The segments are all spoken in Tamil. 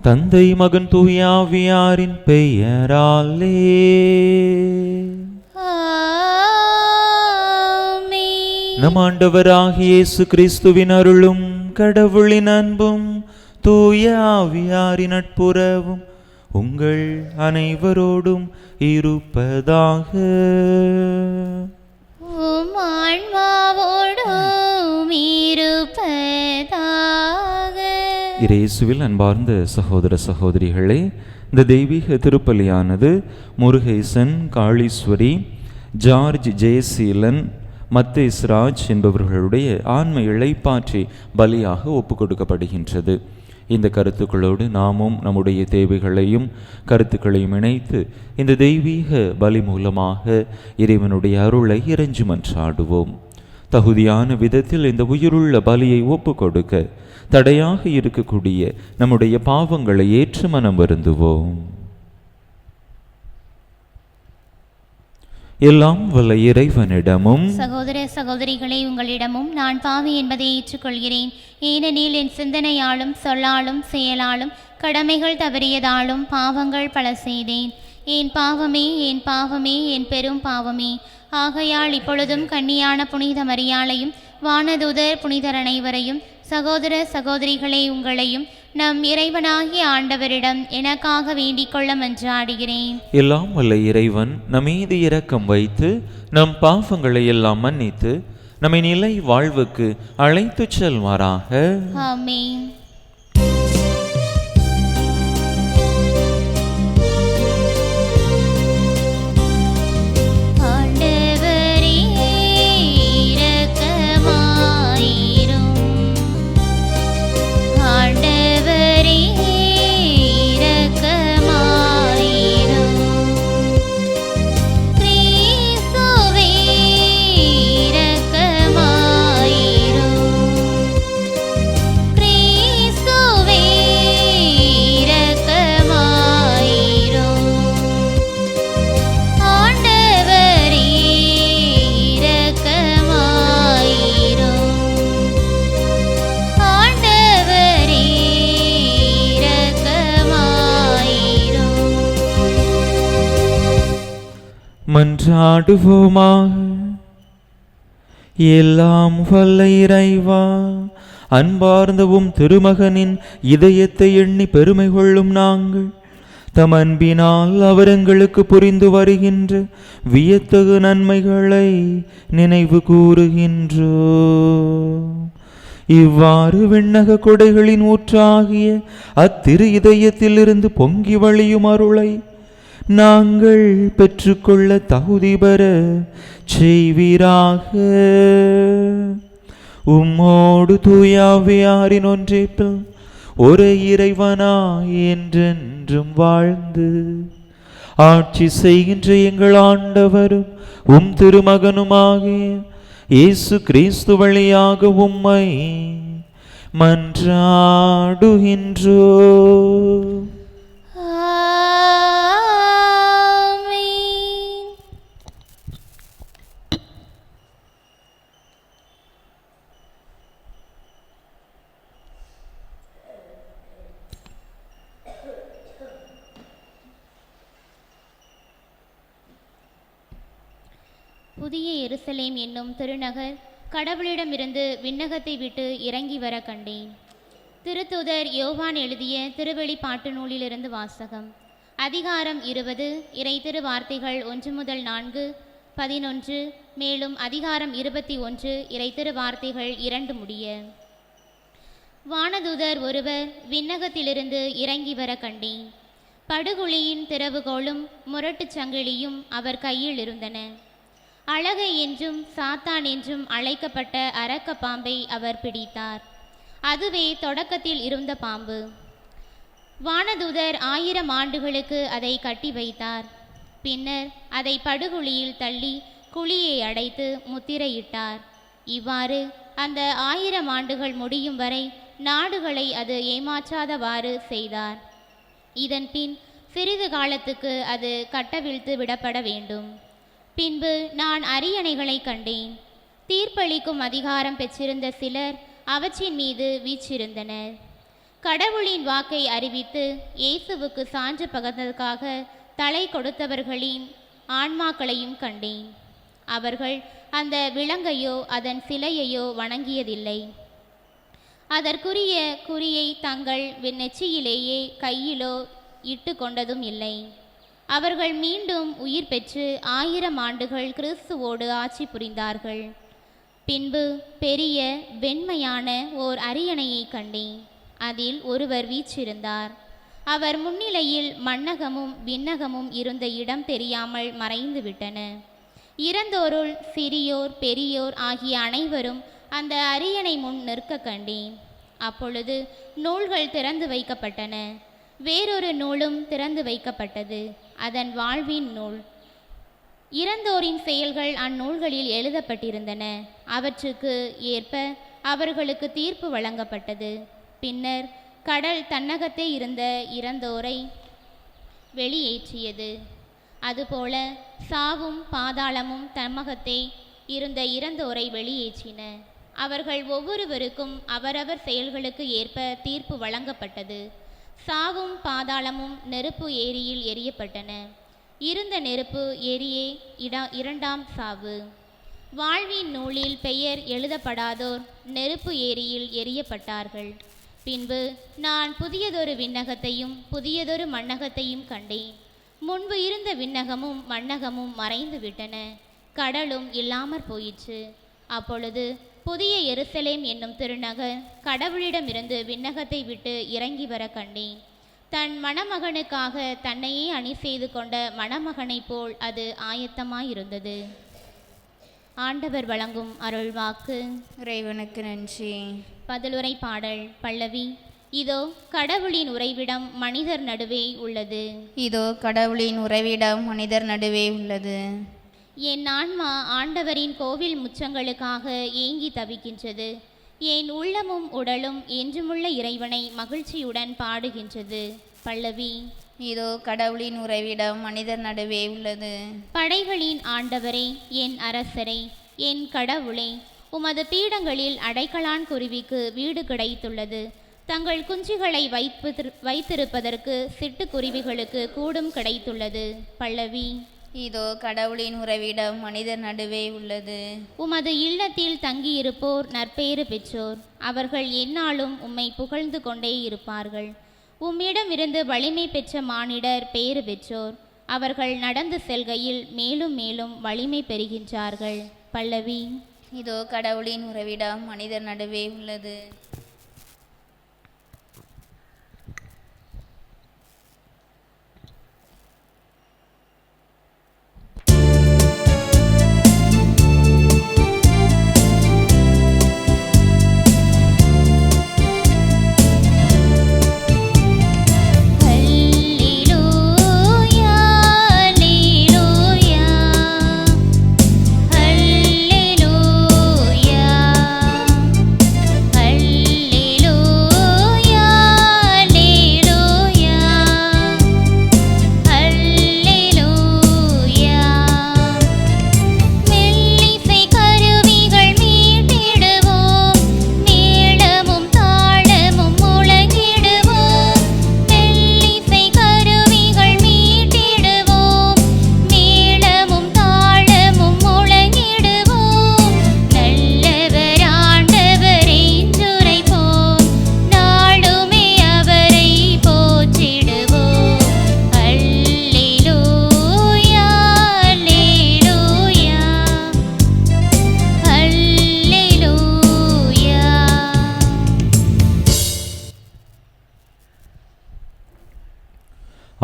தந்தை மகன் தூய ஆவியாரின் பெயராலே நம் ஆண்டவராகிய இயேசு கிறிஸ்துவின் அருளும் கடவுளின் அன்பும் தூய ஆவியாரின் நட்புறவும் உங்கள் அனைவரோடும் இருப்பதாக. இயேசுவில் அன்பார்ந்த சகோதர சகோதரிகளே, இந்த தெய்வீக திருப்பலியானது முருகேசன், காளீஸ்வரி, ஜார்ஜ் ஜெயசீலன், மத்தேஸ்ராஜ் என்பவர்களுடைய ஆன்ம இளைப்பாற்றி பலியாக ஒப்புக் கொடுக்கப்படுகின்றது. இந்த கருத்துக்களோடு நாமும் நம்முடைய தேவைகளையும் கருத்துக்களையும் இணைத்து இந்த தெய்வீக பலி மூலமாக இறைவனுடைய அருளை இறைஞ்சி மன்றாடுவோம். தகுதியான விதத்தில் இந்த உயிருள்ள பலியை ஒப்புக் கொடுக்க தடையாக இருக்கக்கூடிய நம்முடைய பாவங்களை ஏற்று மனம் வருந்துவோம். எல்லாம் வல்ல இறைவனிடமும் சகோதர சகோதரிகளை உங்களிடமும் நான் பாவி என்பதை ஏற்றுக்கொள்கிறேன். ஏனெனில் என் சிந்தனையாலும் சொல்லாலும் செயலாலும் கடமைகள் தவறியதாலும் பாவங்கள் பல செய்தேன். என் பாவமே, என் பாவமே, என் பெரும் பாவமே. ஆகையால் இப்பொழுதும் கன்னியான புனித மரியாளையும் வானதூதர் புனிதர் அனைவரையும் சகோதர சகோதரிகளை உங்களையும் நம் இறைவனாகிய ஆண்டவரிடம் எனக்காக வேண்டிக் கொள்ள மன்றாடுகிறேன். எல்லாம் வல்ல இறைவன் நம்மீது இரக்கம் வைத்து நம் பாவங்களை எல்லாம் மன்னித்து நம்மை நிலை வாழ்வுக்கு அழைத்து செல்வாராக. ஆமென். மன்றாடுவோமாக. எல்லாம் வல்ல இறைவா, அன்பார்ந்தவும் திருமகனின் இதயத்தை எண்ணி பெருமை கொள்ளும் நாங்கள் தம் அன்பினால் அவர் எங்களுக்கு புரிந்து வருகின்ற வியத்தகு நன்மைகளை நினைவு கூறுகின்றோ. இவ்வாறு விண்ணக கொடைகளின் ஊற்றாகிய அத்திரு இதயத்திலிருந்து பொங்கி வழியும் அருளை நாங்கள் பெற்றுக்கொள்ள தகுதி பெற செய்வீராக. உம்மோடு தூய ஆவியாரின் ஒன்றிப்பில் ஒரே இறைவனாய் என்றென்றும் வாழ்ந்து ஆட்சி செய்கின்ற எங்கள் ஆண்டவரும் உம் திருமகனுமாகிய இயேசு கிறிஸ்து வழியாக உம்மை மன்றாடுகின்றோ. புதிய எருசலேம் என்னும் திருநகர் கடவுளிடமிருந்து விண்ணகத்தை விட்டு இறங்கி வர கண்டேன். திருத்தூதர் யோவான் எழுதிய திருவெளிப்பாட்டு நூலிலிருந்து வாசகம். அதிகாரம் 20, இறை திரு வார்த்தைகள் 1 முதல் 4, 11, மேலும் அதிகாரம் 21, இறை திரு வார்த்தைகள் 2 முடிய. வானதூதர் ஒருவர் விண்ணகத்திலிருந்து இறங்கி வர கண்டேன். படுகுழியின் திறவுகோலும் முரட்டு சங்கிலியும் அவர் கையில் இருந்தன. அழகை என்றும் சாத்தான் என்றும் அழைக்கப்பட்ட அரக்க பாம்பை அவர் பிடித்தார். அதுவே தொடக்கத்தில் இருந்த பாம்பு. வானதூதர் 1000 ஆண்டுகளுக்கு அதை கட்டி வைத்தார். பின்னர் அதை படுகுழியில் தள்ளி குழியை அடைத்து முத்திரையிட்டார். இவ்வாறு அந்த 1000 ஆண்டுகள் முடியும் வரை நாடுகளை அது ஏமாற்றாதவாறு செய்தார். இதன் பின் சிறிது காலத்துக்கு அது கட்டவிழ்த்து விடப்பட வேண்டும். பின்பு நான் அரியணைகளை கண்டேன். தீர்ப்பளிக்கும் அதிகாரம் பெற்றிருந்த சிலர் அவற்றின் மீது வீற்றிருந்தனர். கடவுளின் வாக்கை அறிவித்து இயேசுவுக்கு சான்று பகர்ந்ததற்காக தலை கொடுத்தவர்களின் ஆன்மாக்களையும் கண்டேன். அவர்கள் அந்த விலங்கையோ அதன் சிலையையோ வணங்கியதில்லை. அதற்குரிய குறியை தங்கள் நெற்றியிலேயே கையிலோ இட்டு கொண்டதும் இல்லை. அவர்கள் மீண்டும் உயிர் பெற்று 1000 ஆண்டுகள் கிறிஸ்துவோடு ஆட்சி புரிந்தார்கள். பின்பு பெரிய வெண்மையான ஓர் அரியணையை கண்டேன். அதில் ஒருவர் வீற்றிருந்தார். அவர் முன்னிலையில் மண்ணகமும் விண்ணகமும் இருந்த இடம் தெரியாமல் மறைந்து விட்டன. இறந்தோருள் சிறியோர் பெரியோர் ஆகிய அனைவரும் அந்த அரியணை முன் நிற்க கண்டேன். அப்பொழுது நூல்கள் திறந்து வைக்கப்பட்டன. வேறொரு நூலும் திறந்து வைக்கப்பட்டது, அதன் வாழ்வின் நூல். இறந்தோரின் செயல்கள் அந்நூல்களில் எழுதப்பட்டிருந்தன. அவற்றுக்கு ஏற்ப அவர்களுக்கு தீர்ப்பு வழங்கப்பட்டது. பின்னர் கடல் தன்னகத்தே இருந்த இறந்தோரை வெளியேற்றியது. அதுபோல சாவும் பாதாளமும் தன்னகத்தே இருந்த இறந்தோரை வெளியேற்றின. அவர்கள் ஒவ்வொருவருக்கும் அவரவர் செயல்களுக்கு ஏற்ப தீர்ப்பு வழங்கப்பட்டது. சாவும் பாதாளமும் நெருப்பு ஏரியில் எரியப்பட்டன. இருந்த நெருப்பு ஏரியே இரண்டாம் சாவு. வாழ்வின் நூலில் பெயர் எழுதப்படாதோர் நெருப்பு ஏரியில் எரியப்பட்டார்கள். பின்பு நான் புதியதொரு விண்ணகத்தையும் புதியதொரு மண்ணகத்தையும் கண்டேன். முன்பு இருந்த விண்ணகமும் மண்ணகமும் மறைந்து விட்டன, கடலும் இல்லாமற் போயிற்று. அப்பொழுது புதிய எருசலேம் என்னும் திருநகர் கடவுளிடமிருந்து விண்ணகத்தை விட்டு இறங்கி வர கண்டேன். தன் மணமகனுக்காக தன்னையே அணி செய்து கொண்ட மணமகனைப் போல் அது ஆயத்தமாயிருந்தது. ஆண்டவர் வழங்கும் அருள்வாக்கு. இறைவனுக்கு நன்றி. பதிலுரை பாடல் பல்லவி. இதோ கடவுளின் உறைவிடம் மனிதர் நடுவே உள்ளது. இதோ கடவுளின் உறைவிடம் மனிதர் நடுவே உள்ளது. என் ஆன்மா ஆண்டவரின் கோவில் முற்றங்களுக்காக ஏங்கி தவிக்கின்றது. என் உள்ளமும் உடலும் என்றுமுள்ள இறைவனை மகிழ்ச்சியுடன் பாடுகின்றது. பல்லவி. இதோ கடவுளின் உறைவிடம் மனிதர் நடுவே உள்ளது. படைகளின் ஆண்டவரே, என் அரசரே, என் கடவுளே, உமது பீடங்களில் அடைக்கலான் குருவிக்கு வீடு கிடைத்துள்ளது. தங்கள் குஞ்சுகளை வைத்திருப்பதற்கு சிட்டுக்குருவிகளுக்கு கூடும் கிடைத்துள்ளது. பல்லவி. இதோ கடவுளின் உறைவிடம் மனிதர் நடுவே உள்ளது. உமது இல்லத்தில் தங்கியிருப்போர் நற்பேறு பெற்றோர். அவர்கள் எந்நாளும் உம்மை புகழ்ந்து கொண்டே இருப்பார்கள். உம்மிடமிருந்து வலிமை பெற்ற மானிடர் பேறு பெற்றோர். அவர்கள் நடந்து செல்கையில் மேலும் மேலும் வலிமை பெறுகின்றார்கள். பல்லவி. இதோ கடவுளின் உறைவிடம் மனிதர் நடுவே உள்ளது.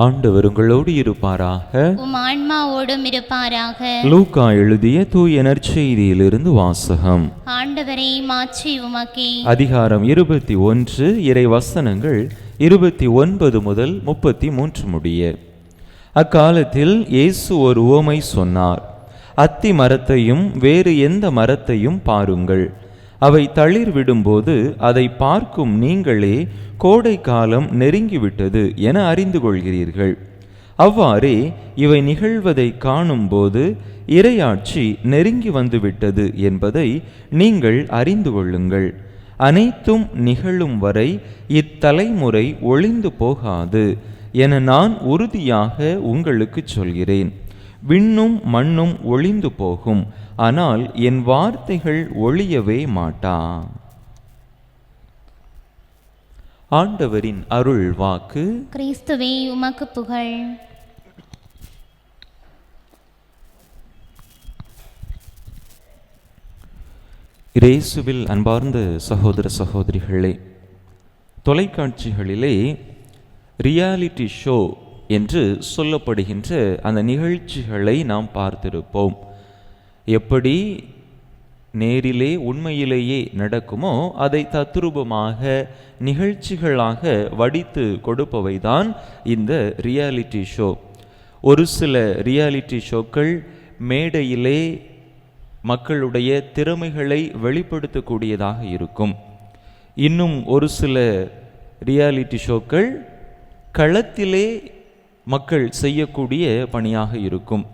ஆண்டவர் உங்களோடு இருப்பாராக. உம் ஆன்மாவோடும் இருப்பாராக. லூக்கா எழுதிய தூய நற்செய்தியிலிருந்து வாசகம். ஆண்டவரே, மாட்சி உமக்கே. அதிகாரம் 21 இறை வசனங்கள் 29 முதல் 33 முடிய. அக்காலத்தில் இயேசு ஒரு உவமை சொன்னார். அத்தி மரத்தையும் வேறு எந்த மரத்தையும் பாருங்கள். அவை தளிர் விடும்போது அதை பார்க்கும் நீங்களே கோடை காலம் நெருங்கிவிட்டது என அறிந்து கொள்கிறீர்கள். அவ்வாறே இவை நிகழ்வதை காணும்போது இறையாட்சி நெருங்கி வந்துவிட்டது என்பதை நீங்கள் அறிந்து கொள்ளுங்கள். அனைத்தும் நிகழும் வரை இத்தலைமுறை ஒளிந்து போகாது என நான் உறுதியாக உங்களுக்கு சொல்கிறேன். விண்ணும் மண்ணும் ஒளிந்து போகும், ஆனால் என் வார்த்தைகள் ஒளியவே மாட்டா. ஆண்டவரின் அருள் வாக்கு. கிறிஸ்துவே உமக்கு புகழ். இயேசுவில் அன்பார்ந்த சகோதர சகோதரிகளே, தொலைக்காட்சிகளிலே ரியாலிட்டி ஷோ என்று சொல்லப்படுகின்ற அந்த நிகழ்ச்சிகளை நாம் பார்த்திருப்போம். எப்படி நேரிலே உண்மையிலேயே நடக்குமோ அதை தத்ரூபமாக நிகழ்ச்சிகளாக வடித்து கொடுப்பவைதான் இந்த ரியாலிட்டி ஷோ. ஒரு சில ரியாலிட்டி ஷோக்கள் மேடையிலே மக்களுடைய திறமைகளை வெளிப்படுத்தக்கூடியதாக இருக்கும். இன்னும் ஒரு சில ரியாலிட்டி ஷோக்கள் களத்திலே மக்கள் செய்யக்கூடிய பணியாக இருக்கும்.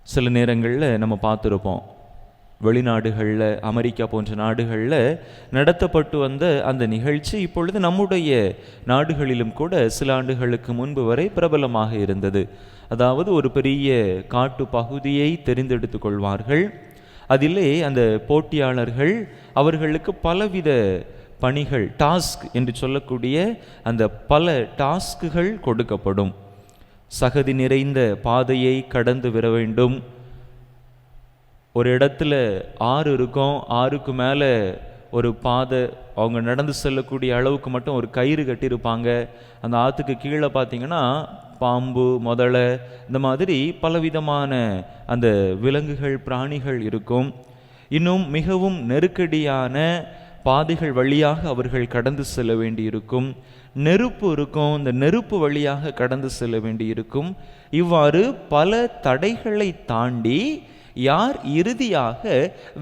சில நேரங்களில் நம்ம பார்த்துருப்போம், வெளிநாடுகளில், அமெரிக்கா போன்ற நாடுகளில் நடத்தப்பட்டு வந்த அந்த நிகழ்ச்சி இப்பொழுது நம்முடைய நாடுகளிலும் கூட சில ஆண்டுகளுக்கு முன்பு வரை பிரபலமாக இருந்தது. அதாவது ஒரு பெரிய காட்டு பகுதியை தெரிந்தெடுத்து கொள்வார்கள். அதிலே அந்த போட்டியாளர்கள் அவர்களுக்கு பலவித பணிகள், டாஸ்க் என்று சொல்லக்கூடிய அந்த பல டாஸ்க்குகள் கொடுக்கப்படும். சகதி நிறைந்த பாதையை கடந்து வர வேண்டும். ஒரு இடத்துல ஆறு இருக்கும், ஆறுக்கு மேலே ஒரு பாதை, அவங்க நடந்து செல்லக்கூடிய அளவுக்கு மட்டும் ஒரு கயிறு கட்டியிருப்பாங்க. அந்த ஆற்றுக்கு கீழே பார்த்தீங்கன்னா பாம்பு, முதலை, இந்த மாதிரி பலவிதமான அந்த விலங்குகள், பிராணிகள் இருக்கும். இன்னும் மிகவும் நெருக்கடியான பாதைகள் வழியாக அவர்கள் கடந்து செல்ல வேண்டியிருக்கும். நெருப்பு இருக்கும், இந்த நெருப்பு வழியாக கடந்து செல்ல வேண்டியிருக்கும். இவ்வாறு பல தடைகளை தாண்டி யார் இறுதியாக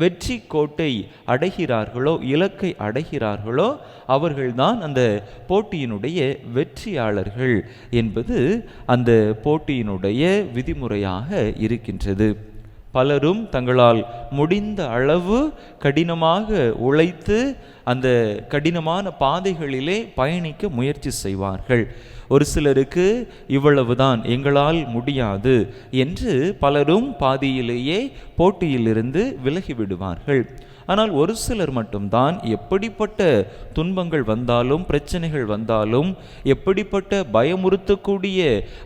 வெற்றி கோட்டை அடைகிறார்களோ, இலக்கை அடைகிறார்களோ, அவர்கள்தான் அந்த போட்டியினுடைய வெற்றியாளர்கள் என்பது அந்த போட்டியினுடைய விதிமுறையாக இருக்கின்றது. பலரும் தங்களால் முடிந்த அளவு கடினமாக உழைத்து அந்த கடினமான பாதைகளிலே பயணிக்க முயற்சி செய்வார்கள். ஒரு சிலருக்கு இவ்வளவுதான், எங்களால் முடியாது என்று பலரும் பாதியிலேயே போட்டியிலிருந்து விலகிவிடுவார்கள். ஆனால் ஒரு சிலர் மட்டும்தான் எப்படிப்பட்ட துன்பங்கள் வந்தாலும், பிரச்சனைகள் வந்தாலும், எப்படிப்பட்ட பயமுறுத்தக்கூடிய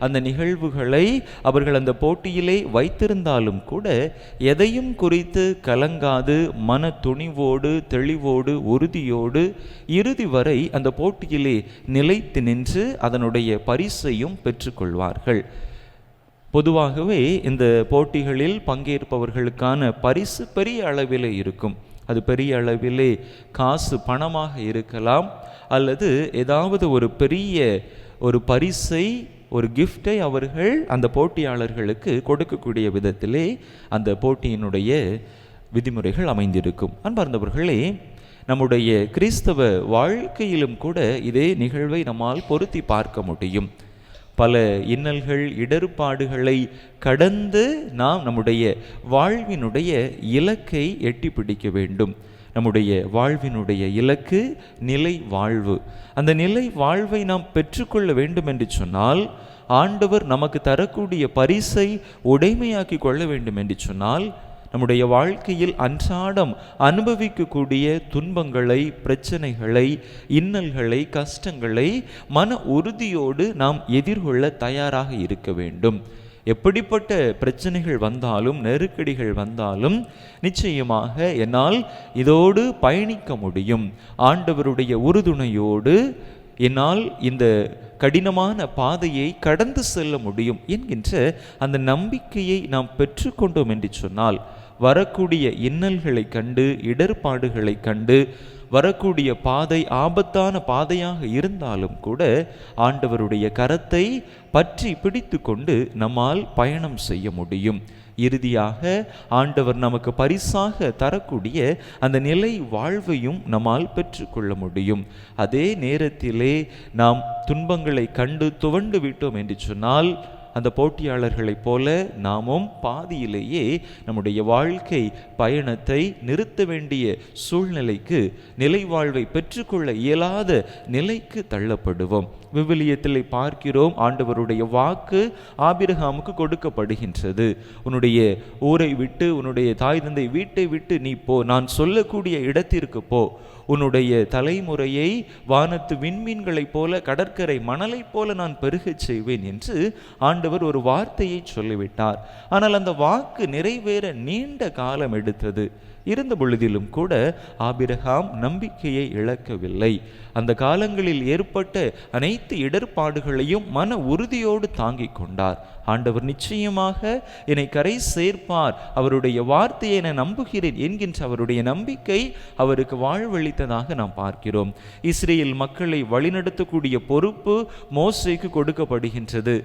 அந்த நிகழ்வுகளை அவர்கள் அந்த போட்டியிலே வைத்திருந்தாலும் கூட எதையும் குறித்து கலங்காது மன துணிவோடு, தெளிவோடு, உறுதியோடு இறுதி வரை அந்த போட்டியிலே நிலைத்து நின்று அதனுடைய பரிசையும் பெற்றுக்கொள்வார்கள். பொதுவாகவே இந்த போட்டிகளில் பங்கேற்பவர்களுக்கான பரிசு பெரிய அளவிலே இருக்கும். அது பெரிய அளவிலே காசு, பணமாக இருக்கலாம், அல்லது ஏதாவது ஒரு பெரிய ஒரு பரிசை, ஒரு கிஃப்டை அவர்கள் அந்த போட்டியாளர்களுக்கு கொடுக்கக்கூடிய விதத்திலே அந்த போட்டியினுடைய விதிமுறைகள் அமைந்திருக்கும். அன்பார்ந்தவர்களே, நம்முடைய கிறிஸ்தவ வாழ்க்கையிலும் கூட இதே நிகழ்வை நம்மால் பொருத்தி பார்க்க முடியும். பல இன்னல்கள், இடர்பாடுகளை கடந்து நாம் நம்முடைய வாழ்வினுடைய இலக்கை எட்டி பிடிக்க வேண்டும். நம்முடைய வாழ்வினுடைய இலக்கு நிலை வாழ்வு. அந்த நிலை வாழ்வை நாம் பெற்றுக்கொள்ள வேண்டும் என்று சொன்னால், ஆண்டவர் நமக்கு தரக்கூடிய பரிசை உடைமையாக்கி கொள்ள வேண்டும் என்று சொன்னால், நம்முடைய வாழ்க்கையில் அன்றாடம் அனுபவிக்கக்கூடிய துன்பங்களை, பிரச்சனைகளை, இன்னல்களை, கஷ்டங்களை மன உறுதியோடு நாம் எதிர்கொள்ள தயாராக இருக்க வேண்டும். எப்படிப்பட்ட பிரச்சனைகள் வந்தாலும், நெருக்கடிகள் வந்தாலும் நிச்சயமாக என்னால் இதோடு பயணிக்க முடியும், ஆண்டவருடைய உறுதுணையோடு என்னால் இந்த கடினமான பாதையை கடந்து செல்ல முடியும் என்கின்ற அந்த நம்பிக்கையை நாம் பெற்றுக்கொண்டோம் என்று சொன்னால், வரக்கூடிய இன்னல்களை கண்டு, இடர்பாடுகளை கண்டு, வரக்கூடிய பாதை ஆபத்தான பாதையாக இருந்தாலும் கூட ஆண்டவருடைய கரத்தை பற்றி பிடித்து கொண்டு நம்மால் பயணம் செய்ய முடியும். இறுதியாக ஆண்டவர் நமக்கு பரிசாக தரக்கூடிய அந்த நிலை வாழ்வையும் நம்மால் பெற்றுக்கொள்ள முடியும். அதே நேரத்திலே நாம் துன்பங்களை கண்டு துவண்டு விட்டோம் என்று சொன்னால் அந்த போட்டியாளர்களைப் போல நாமும் பாதியிலேயே நம்முடைய வாழ்க்கை பயணத்தை நிறுத்த வேண்டிய சூழ்நிலைக்கு, நிலை வாழ்வை பெற்றுக்கொள்ள இயலாத நிலைக்கு தள்ளப்படுவோம். விவிலியத்தில் பார்க்கிறோம், ஆண்டவருடைய வாக்கு ஆபிரகாமுக்கு கொடுக்கப்படுகின்றது. உன்னுடைய ஊரை விட்டு, உன்னுடைய தாய் தந்தை வீட்டை விட்டு நீ போ, நான் சொல்லக்கூடிய இடத்திற்கு போ. உன்னுடைய தலைமுறையை வானத்து விண்மீன்களைப் போல, கடற்கரை மணலைப் போல நான் பெருகச் செய்வேன் என்று ஆண்டவர் ஒரு வார்த்தையை சொல்லிவிட்டார். ஆனால் அந்த வாக்கு நிறைவேற நீண்ட காலம் எடுத்தது. இருந்த பொழுதிலும் கூட ஆபிரகாம் நம்பிக்கையை இழக்கவில்லை. அந்த காலங்களில் ஏற்பட்ட அனைத்து இடர்பாடுகளையும் மன உறுதியோடு தாங்கிக் கொண்டார். ஆண்டவர் நிச்சயமாக என்னை கரை சேர்ப்பார், அவருடைய வார்த்தையை நான் நம்புகிறேன் என்கின்ற அவருடைய நம்பிக்கை அவருக்கு வாழ்வளித்ததாக நாம் பார்க்கிறோம். இஸ்ரேல் மக்களை வழிநடத்தக்கூடிய பொறுப்பு மோசேக்கு கொடுக்கப்படுகின்றது.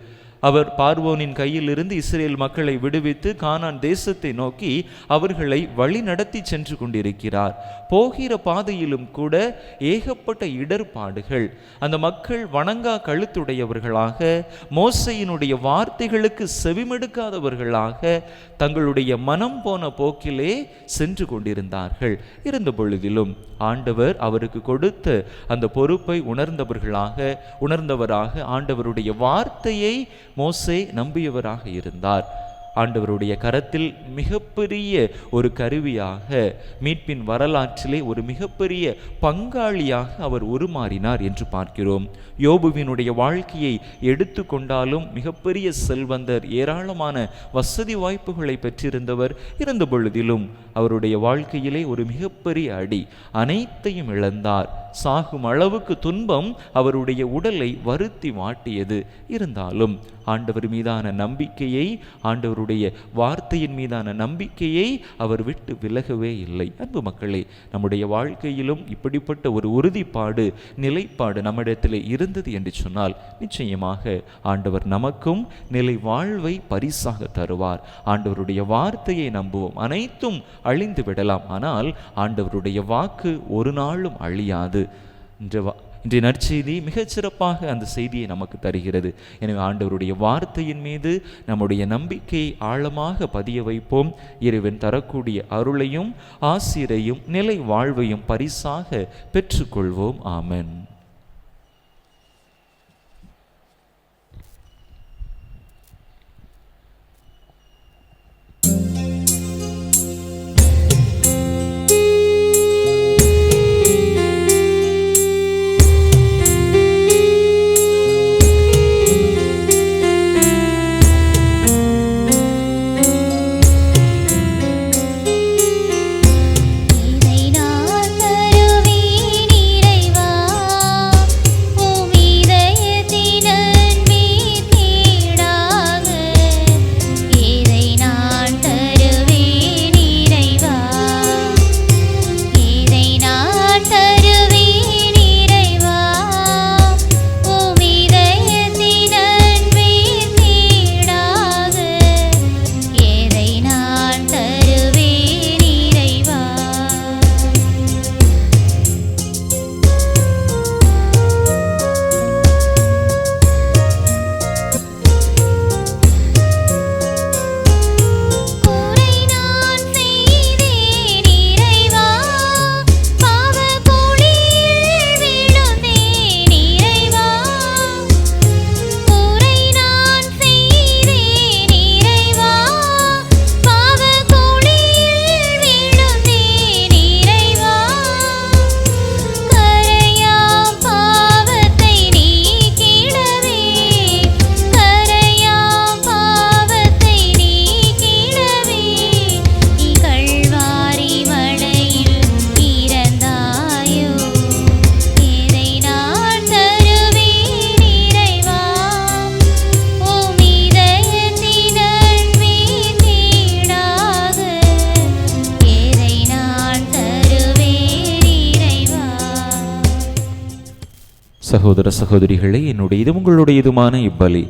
அவர் பார்வோனின் கையில் இருந்து இஸ்ரேல் மக்களை விடுவித்து கானான் தேசத்தை நோக்கி அவர்களை வழி நடத்தி சென்று கொண்டிருக்கிறார். போகிற பாதையிலும் கூட ஏகப்பட்ட இடர்பாடுகள். அந்த மக்கள் வணங்கா கழுத்துடையவர்களாக, மோசையினுடைய வார்த்தைகளுக்கு செவிமெடுக்காதவர்களாக, தங்களுடைய மனம் போன போக்கிலே சென்று கொண்டிருந்தார்கள். இருந்த பொழுதிலும் ஆண்டவர் அவருக்கு கொடுத்த அந்த பொறுப்பை உணர்ந்தவராக ஆண்டவருடைய வார்த்தையை மோசே நம்பியவராக இருந்தார். ஆண்டவருடைய கரத்தில் மிகப்பெரிய ஒரு கருவியாக, மீட்பின் வரலாற்றிலே ஒரு மிகப்பெரிய பங்காளியாக அவர் உருமாறினார் என்று பார்க்கிறோம். யோபுவினுடைய வாழ்க்கையை எடுத்து கொண்டாலும் மிகப்பெரிய செல்வந்தர், ஏராளமான வசதி வாய்ப்புகளை பெற்றிருந்தவர். இருந்த பொழுதிலும் அவருடைய வாழ்க்கையிலே ஒரு மிகப்பெரிய அடி, அனைத்தையும் இழந்தார். சாகும் அளவுக்கு துன்பம் அவருடைய உடலை வருத்தி வாட்டியது. இருந்தாலும் ஆண்டவர் மீதான நம்பிக்கையை, ஆண்டவருடைய வார்த்தையின் மீதான நம்பிக்கையை அவர் விட்டு விலகவே இல்லை. அன்பு மக்களே, நம்முடைய வாழ்க்கையிலும் இப்படிப்பட்ட ஒரு உறுதிப்பாடு, நிலைப்பாடு நம்மிடத்தில் இருந்தது என்று சொன்னால் நிச்சயமாக ஆண்டவர் நமக்கும் நிலை வாழ்வை பரிசாக தருவார். ஆண்டவருடைய வார்த்தையை நம்புவோம். அனைத்தும் அழிந்து விடலாம், ஆனால் ஆண்டவருடைய வாக்கு ஒரு நாளும் அழியாது. இன்றைய நற்செய்தி மிகச்சிறப்பாக அந்த செய்தியை நமக்கு தருகிறது. எனவே ஆண்டவருடைய வார்த்தையின் மீது நம்முடைய நம்பிக்கையை ஆழமாக பதிய வைப்போம். இறைவன் தரக்கூடிய அருளையும் ஆசிரையும் நிலை வாழ்வையும் பரிசாக பெற்றுக்கொள்வோம். ஆமென். சகோதர சகோதரிகளே, என்னுடைய இது உங்களுடைய இதுமான இப்பலி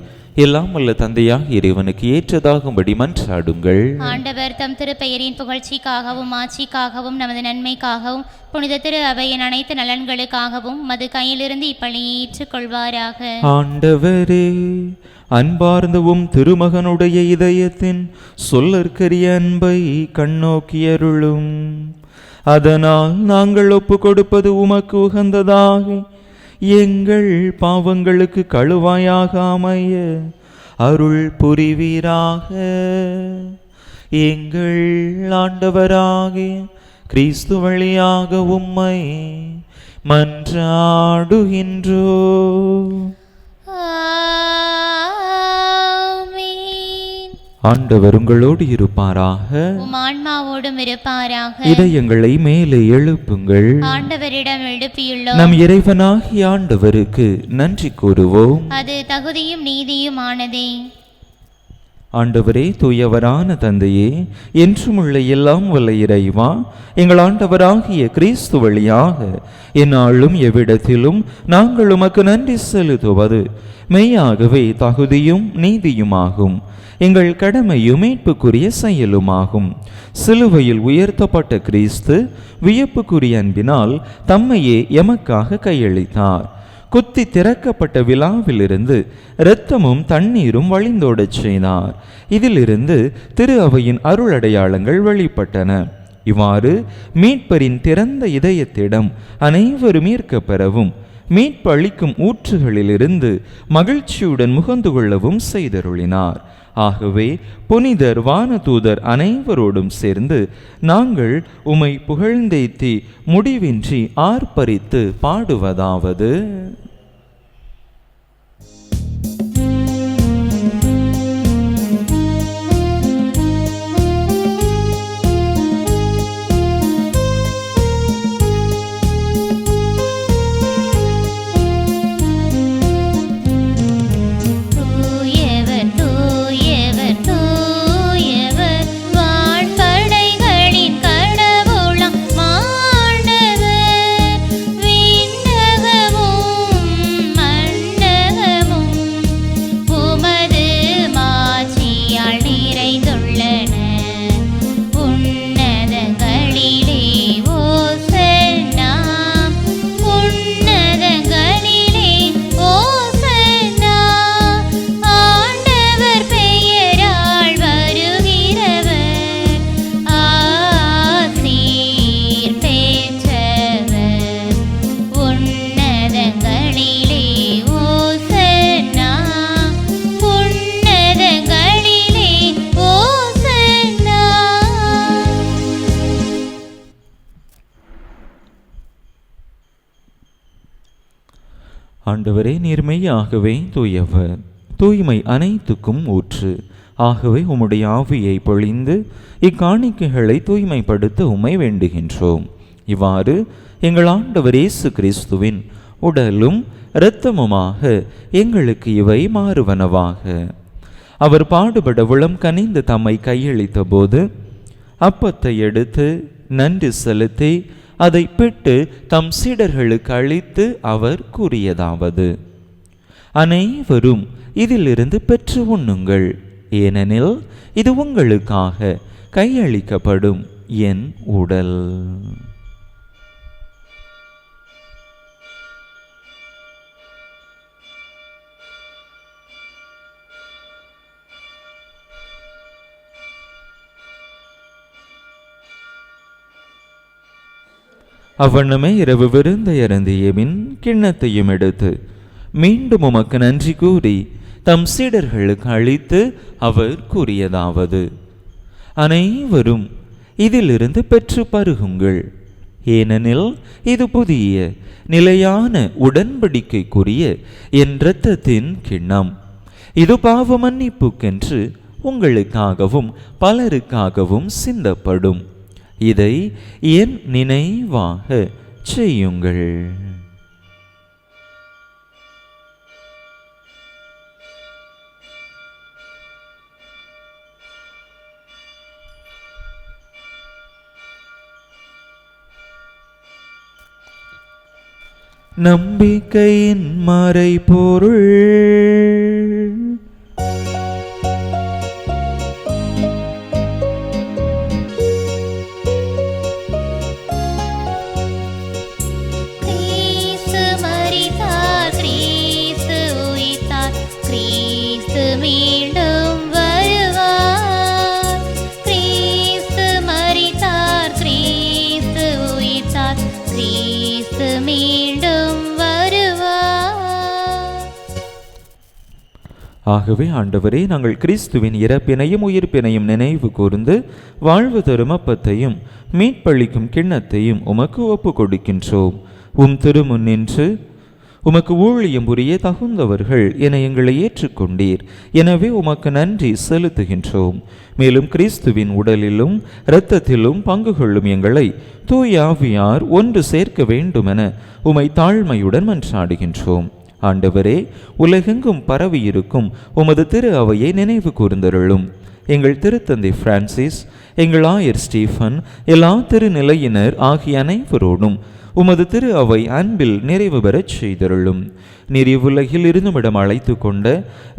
எல்லாம் வல்ல தந்தையாக இறைவனுக்கு ஏற்றதாகும்படி மன்றாடுங்கள். ஆண்டவர் தம் திருப்பெயரின் புகழ்ச்சிக்காகவும் ஆட்சிக்காகவும் நமது நன்மைக்காகவும் புனித திரு அவையின் அனைத்து நலன்களுக்காகவும் மது கையிலிருந்து இப்பணியை ஏற்றுக்கொள்வாராக. ஆண்டவரே, அன்பார்ந்தவும் திருமகனுடைய இதயத்தின் சொல்லற்கரிய அன்பை கண்ணோக்கியருளும். அதனால் நாங்கள் ஒப்பு கொடுப்பது உமக்கு உகந்ததாக எங்கள் பாவங்களுக்கு கழுவாயாக அமைய அருள் புரிவீராக. எங்கள் ஆண்டவராகிய கிறிஸ்து வழியாக உம்மை மன்றாடுகின்றோ. ஆண்டவர் உங்களோடு இருப்பாராக. உம் ஆன்மாவோடும் இருப்பாராக. இதயங்களை மேலே எழுப்புங்கள். ஆண்டவரிடம் எழுப்பியுள்ளோம். நம் இறைவனாகிய ஆண்டவருக்கு நன்றி கூறுவோம். அது தகுதியும் நீதியுமானதே. ஆண்டவரே, தூயவரான தந்தையே, என்றுமுள்ள எல்லாம் வல்ல இறைவா, எங்கள் ஆண்டவராகிய கிறிஸ்து வழியாக எந்நாளும் எவ்விடத்திலும் நாங்கள் உமக்கு நன்றி செலுத்துவது மெய்யாகவே தகுதியும் நீதியுமாகும். எங்கள் கடமையும் மீட்புக்குரிய செயலுமாகும். சிலுவையில் உயர்த்தப்பட்ட கிறிஸ்து வியப்புக்குரிய அன்பினால் தம்மையே எமக்காக கையளித்தார். குத்தி திறக்கப்பட்ட விழாவிலிருந்து இரத்தமும் தண்ணீரும் வழிந்தோடச் செய்தார். இதிலிருந்து திரு அவையின் அருளடையாளங்கள் வெளிப்பட்டன. இவ்வாறு மீட்பரின் திறந்த இதயத்திடம் அனைவரும் ஈர்க்கப் பெறவும் மீட்பு அளிக்கும் ஊற்றுகளிலிருந்து மகிழ்ச்சியுடன் முகந்து கொள்ளவும் செய்தருளினார். ஆகவே புனிதர் வானதூதர் அனைவரோடும் சேர்ந்து நாங்கள் உம்மை புகழ்ந்தேத்தி முடிவின்றி ஆர்ப்பரித்து பாடுவதாவது: ஆண்டவரே, நீர்மையாகவே தூயவர், தூய்மை அனைத்துக்கும் ஊற்று. ஆகவே உம்முடைய ஆவியை பொழிந்து இக்காணிக்கைகளை தூய்மைப்படுத்த உம்மை வேண்டுகின்றோம். இவ்வாறு எங்கள் ஆண்டவர் இயேசு கிறிஸ்துவின் உடலும் இரத்தமுமாக எங்களுக்கு இவை மாறுவனவாக. அவர் பாடுபட உளம் கனிந்து தம்மை கையளித்த போது அப்பத்தை எடுத்து நன்றி செலுத்தி அதை பிட்டு தம் சீடர்களுக்கு அளித்து அவர் கூறியதாவது: அனைவரும் இதிலிருந்து பெற்று உண்ணுங்கள், ஏனெனில் இது உங்களுக்காக கையளிக்கப்படும் என் உடல். அவ்வண்ணமே இரவு விருந்தை அருந்திய பின் கிண்ணத்தையும் எடுத்து மீண்டும் உமக்கு நன்றி கூறி தம் சீடர்களுக்கு அளித்து அவர் கூறியதாவது: அனைவரும் இதிலிருந்து பெற்று பருகுங்கள், ஏனெனில் இது புதிய நிலையான உடன்படிக்கைக்குரிய என் இரத்தத்தின் கிண்ணம். இது பாவ மன்னிப்புக்கென்று உங்களுக்காகவும் பலருக்காகவும் சிந்தப்படும். இதை என் நினைவாக செய்யுங்கள். நம்பிக்கையின் மறைபொருள் மீண்டும் வருவார். கிறிஸ்து மரித்தார், கிறிஸ்து உயிர்த்தார், கிறிஸ்து மீண்டும் வருவார். ஆகவே ஆண்டவரே, நாங்கள் கிறிஸ்துவின் இறப்பினையும் உயிர்ப்பினையும் நினைவு கூர்ந்து வாழ்வு தரும் அப்பத்தையும் மீட்பளிக்கும் கிண்ணத்தையும் உமக்கு ஒப்பு கொடுக்கின்றோம். உம் திருமுன் நின்று உமக்கு ஊழியம் புரிய தகுந்தவர்கள் என எங்களை ஏற்றுக்கொண்டீர். எனவே உமக்கு நன்றி செலுத்துகின்றோம். மேலும் கிறிஸ்துவின் உடலிலும் இரத்தத்திலும் பங்கு கொள்ளும் எங்களை தூய ஆவியார் ஒன்று சேர்க்க வேண்டுமென உமை தாழ்மையுடன் மன்றாடுகின்றோம். ஆண்டவரே, உலகெங்கும் பரவியிருக்கும் உமது திரு அவையை நினைவு கூர்ந்தருளும். எங்கள் திருத்தந்தை பிரான்சிஸ், எங்கள் ஆயர் ஸ்டீஃபன், எல்லா திருநிலையினர் ஆகிய அனைவரோடும் உமது திரு அவை அன்பில் நிறைவு பெறச் செய்தருளும். நீர் இவ்வுலகில் இருந்துமிடம் அழைத்து கொண்ட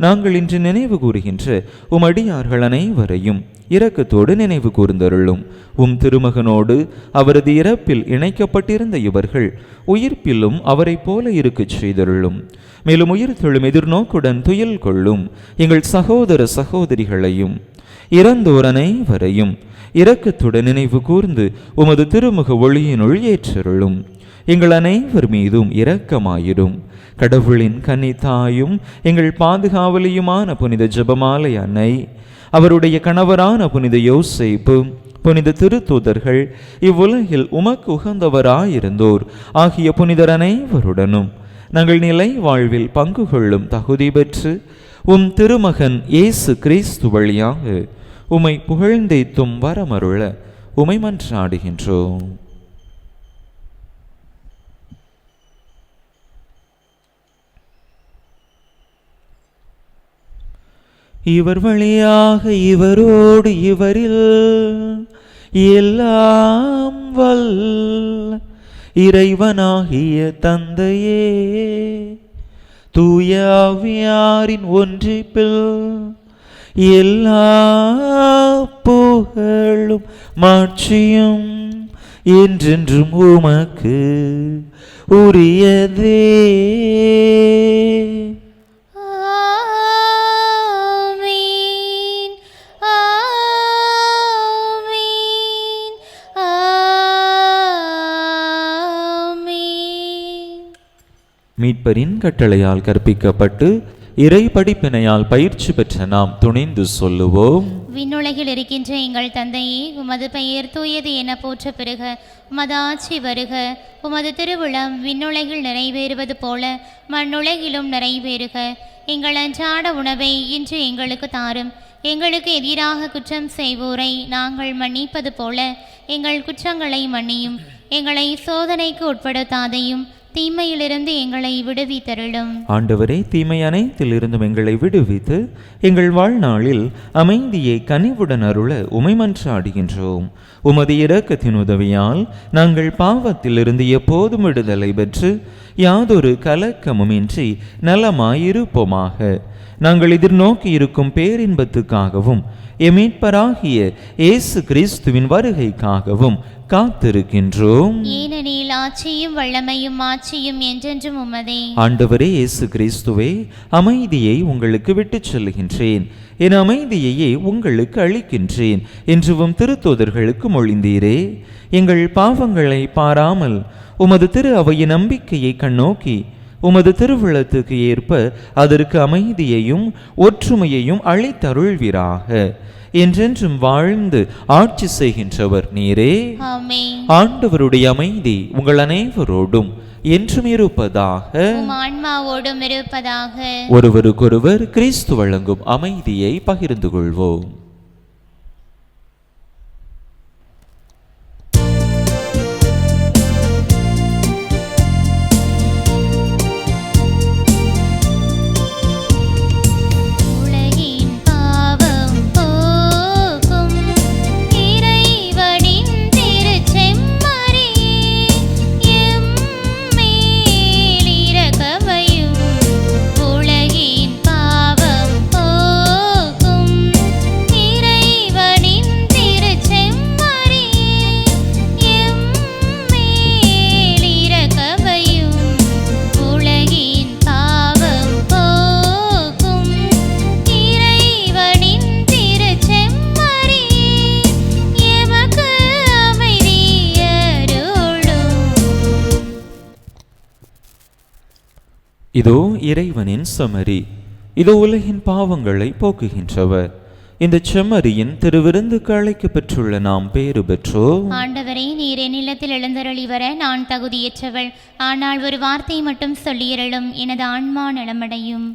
நாங்கள் இன்று நினைவு கூறுகின்ற உமடியார்கள் அனைவரையும் இரக்கத்தோடு நினைவு கூர்ந்தருளும். உம் திருமகனோடு அவரது இறப்பில் இணைக்கப்பட்டிருந்த இவர்கள் உயிர்ப்பிலும் அவரை போல இருக்கச் செய்தருளும். மேலும் உயிர்த்தெழும் எதிர்நோக்குடன் துயில் கொள்ளும் எங்கள் சகோதர சகோதரிகளையும் இறந்தோர் அனைவரையும் இரக்கத்துடன் நினைவு கூர்ந்து உமது திருமுக ஒளியினுள் ஏற்றருளும். எங்கள் அனைவர் மீதும் இரக்கமாயிரும். கடவுளின் கன்னித்தாயும் எங்கள் பாதுகாவலியுமான புனித ஜெபமாலை அன்னை, அவருடைய கணவரான புனித யோசேப்பு, புனித திருத்தூதர்கள், இவ்வுலகில் உமக்கு உகந்தவராயிருந்தோர் ஆகிய புனிதர் அனைவருடனும் நாங்கள் நிலை வாழ்வில் பங்கு கொள்ளும் தகுதி பெற்று உம் திருமகன் இயேசு கிறிஸ்து வழியாக உமை புகழ்ந்தேத்தும் வரமருள உமை மன்றாடுகின்றோம். இவர் வழியாக இவரோடு இவரில் எல்லாம் வல்ல இறைவனாகிய தந்தையே, தூய ஆவியாரின் ஒன்றிப்பில் எல்லா புகழும் மாட்சியும் என்றென்றும் உமக்கு உரியதே. ஆமென், ஆமென், ஆமென். மீட்பரின் கட்டளையால் கற்பிக்கப்பட்டு இறை படிப்பினையால் பயிற்சி பெற்ற நாம் துணிந்து சொல்லுவோம். விண்ணுலகில் இருக்கின்ற எங்கள் தந்தையே, உமது பெயர் தூயது என போற்ற பெறுக. உமது ஆட்சி வருக. உமது திருவுளம் விண்ணுலகில் நிறைவேறுவது போல மண்ணுலகிலும் நிறைவேறுக. எங்கள் அன்றாட உணவை இன்று எங்களுக்கு தாரும். எங்களுக்கு எதிராக குற்றம் செய்வோரை நாங்கள் மன்னிப்பது போல எங்கள் குற்றங்களை மன்னியும். எங்களை சோதனைக்கு உட்படுத்தாதையும் தீமையிலிருந்து எங்களை விடுவித்தருளும். ஆண்டவரே, தீமை அனைத்திலிருந்தும் எங்களை விடுவித்து எங்கள் வாழ்நாளில் அமைதியை கனிவுடன் அருள உமை மன்றாடுகின்றோம். உமது இரக்கத்தின் உதவியால் நாங்கள் பாவத்திலிருந்து எப்போதும் விடுதலை பெற்று யாதொரு கலக்கமுமின்றி நலமாயிருப்போமாக. நாங்கள் எதிர்நோக்கி இருக்கும் பேரின்பத்துக்காகவும் எமீட்பராகிய இயேசு கிறிஸ்துவின் வருகைக்காகவும் காத்திருக்கின்றோம். ஏனெனில் ஆட்சியும் வல்லமையும் மாட்சியும் என்றென்றும் உமதே. ஆண்டவரே இயேசு கிறிஸ்துவே, அமைதியை உங்களுக்கு விட்டுச் செல்கின்றேன், என் அமைதியையே உங்களுக்கு அளிக்கின்றேன் என்றும் திருத்தூதர்களுக்கு மொழிந்தீரே. எங்கள் பாவங்களை பாராமல் உமது திரு அவையின் நம்பிக்கையை கண்ணோக்கி உமது திருவுளத்துக்கு ஏற்ப அதற்கு அமைதியையும் ஒற்றுமையையும் அளித்தருள்வீராக. என்றென்றும் வாழ்ந்து ஆட்சி செய்கின்றவர் நீரே. ஆமென். ஆண்டவருடைய அமைதி உங்கள் அனைவரோடும் என்றும் இருப்பதாக. உம் ஆன்மாவோடும் இருப்பதாக. ஒருவருக்கொருவர் கிறிஸ்து வழங்கும் அமைதியை பகிர்ந்து கொள்வோம். உலகின் பாவம் போக்கும் இதோ இறைவனின் செம்மறி, இதோ உலகின் பாவங்களை போக்குகின்றவர். இந்த செம்மறியின் திருவிருந்துக்கு அழைக்க பெற்றுள்ள நாம் பேறு பெற்றோம். ஆண்டவரே, நீர் என்னிடத்தில் எழுந்தருளி வர நான் தகுதியற்றவள். ஆனால் ஒரு வார்த்தை மட்டும் சொல்லியருளும், எனது ஆன்மா நலமடையும்.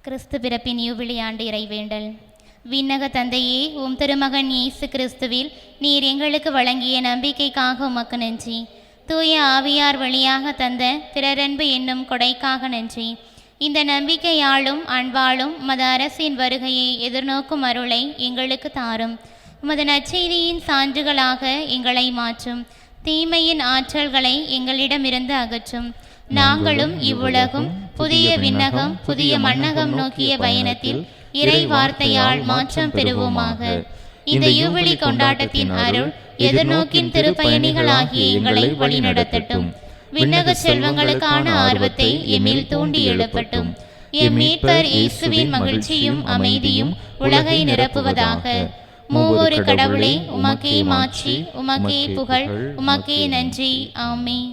கிறிஸ்து பிறப்பின் யூபிலி ஆண்டு இறைவேண்டல். விண்ணக தந்தையே, உம் திருமகன் இயேசு கிறிஸ்துவில் நீர் எங்களுக்கு வழங்கிய நம்பிக்கைக்காக உமக்கு நன்றி. தூய ஆவியார் வழியாக தந்த பிறரன்பு என்னும் கொடைக்காக நன்றி. இந்த நம்பிக்கையாலும் அன்பாலும் உமது அரசின் வருகையை எதிர்நோக்கும் அருளை எங்களுக்கு தாரும். உமது நற்செய்தியின் சான்றுகளாக எங்களை மாற்றும். தீமையின் ஆற்றல்களை எங்களிடமிருந்து அகற்றும். நாங்களும் இவ்வுலகும் புதிய விண்ணகம் புதிய மண்ணகம் நோக்கிய பயணத்தில் இறை வார்த்தையால் மாற்றம் பெறுவோமாக. இந்த யூபிலி கொண்டாட்டத்தின் அருள் எதிர்நோக்கின் திருப்பயணிகளாகிய எங்களை வழிநடத்தட்டும். விண்ணக செல்வங்களுக்கான ஆர்வத்தை எம்மில் தூண்டி எழுப்பட்டும். எம் மீட்பர் இயேசுவின் மகிழ்ச்சியும் அமைதியும் உலகை நிரப்புவதாக. மூவொரு கடவுளே, உமக்கே மாட்சி, உமக்கே புகழ், உமக்கே நன்றி. ஆமென்.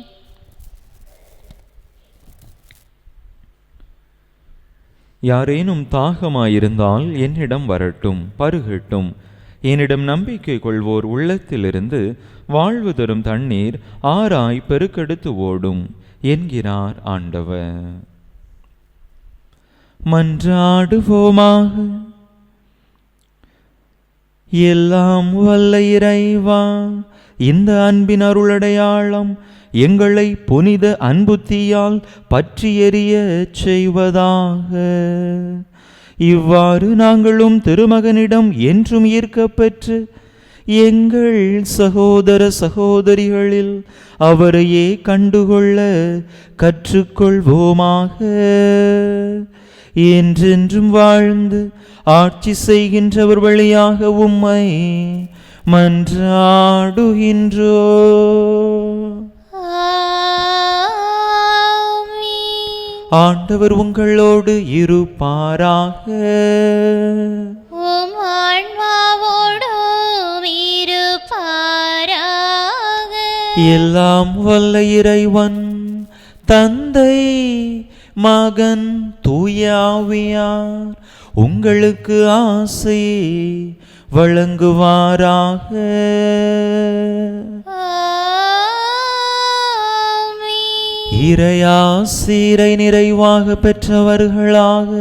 யாரேனும் தாகமாயிருந்தால் என்னிடம் வரட்டும், பருகட்டும். என்னிடம் நம்பிக்கை கொள்வோர் உள்ளத்திலிருந்து வாழ்வு தரும் தண்ணீர் ஆராய் பெருக்கெடுத்து ஓடும் என்கிறார் ஆண்டவர். மன்றாடுவோமாக. எல்லாம் வல்ல இறைவா, இந்த அன்பின் அருளடையாளம் எங்களை புனித அன்புத்தியால் பற்றி எரிய செய்வதாக. இவ்வாறு நாங்களும் திருமகனிடம் என்றும் ஈர்க்கப்பெற்று எங்கள் சகோதர சகோதரிகளில் அவரையே கண்டுகொள்ள கற்றுக்கொள்வோமாக. என்றென்றும் வாழ்ந்து ஆட்சி செய்கின்றவர் வழியாக உம்மை மன்றாடுகின்றோ. ஆண்டவர் உங்களோடு இருப்பாராக. உம் ஆன்மாவோடும் இருப்பாராக. எல்லாம் வல்ல இறைவன் தந்தை மகன் தூய ஆவியார் உங்களுக்கு ஆசி வழங்குவாராக. இறையாசிரை நிறைவாக பெற்றவர்களாக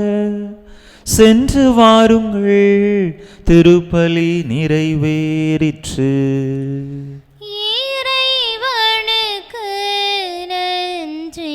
சென்று வாருங்கள். திருப்பலி நிறைவேறிற்று. இறைவனுக்கு நன்றி.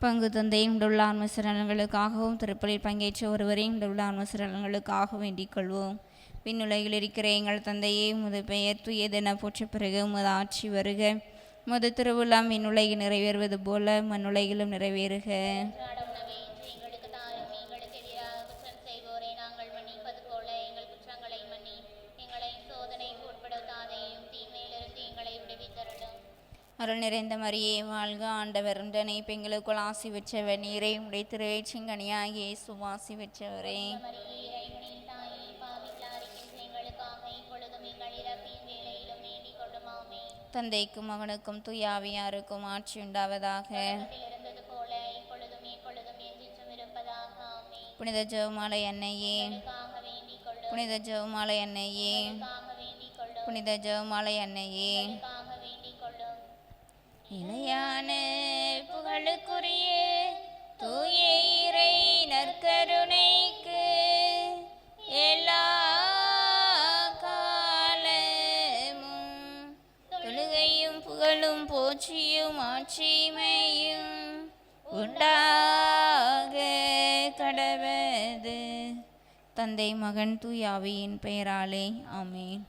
பங்கு தந்தையும் உள்ள ஆன்மசிரலங்களுக்காகவும் திருப்பலில் பங்கேற்ற ஒருவரையும் உள்ள ஆன்மசிரலங்களுக்காக வேண்டிக் கொள்வோம். விண்ணுலகில் இருக்கிற எங்கள் தந்தையே, உமது பெயர் தூயதென போற்ற பிறகு உமது ஆட்சி வருக. உமது திருவுள்ளம் விண்ணுலகில் நிறைவேறுவது போல மண்ணுலகிலும் நிறைவேறுக. அருள் நிறைந்த மரியே வாழ்க, ஆண்டவர் உடனே பெண்களுக்குள் ஆசி பெற்றவர் நீரே. உடைய திருவேற்றிங்கனியாகிய இயேசு ஆசி பெற்றவரே. தந்தைக்கும் மகனுக்கும் தூய ஆவியாருக்கும் ஆட்சி உண்டாவதாக. புனித ஜெபமாலை அன்னையே, புனித ஜெபமாலை அன்னையே, புனித ஜெபமாலை அன்னையே. இணையான புகழுக்குரிய தூய இறை நற்கருணைக்கு எல்லா காலமும் தொழுகையும் புகழும் போற்றியும் ஆட்சிமையும் உண்டாக கடவது. தந்தை மகன் தூய ஆவியின் பெயராலே ஆமென்.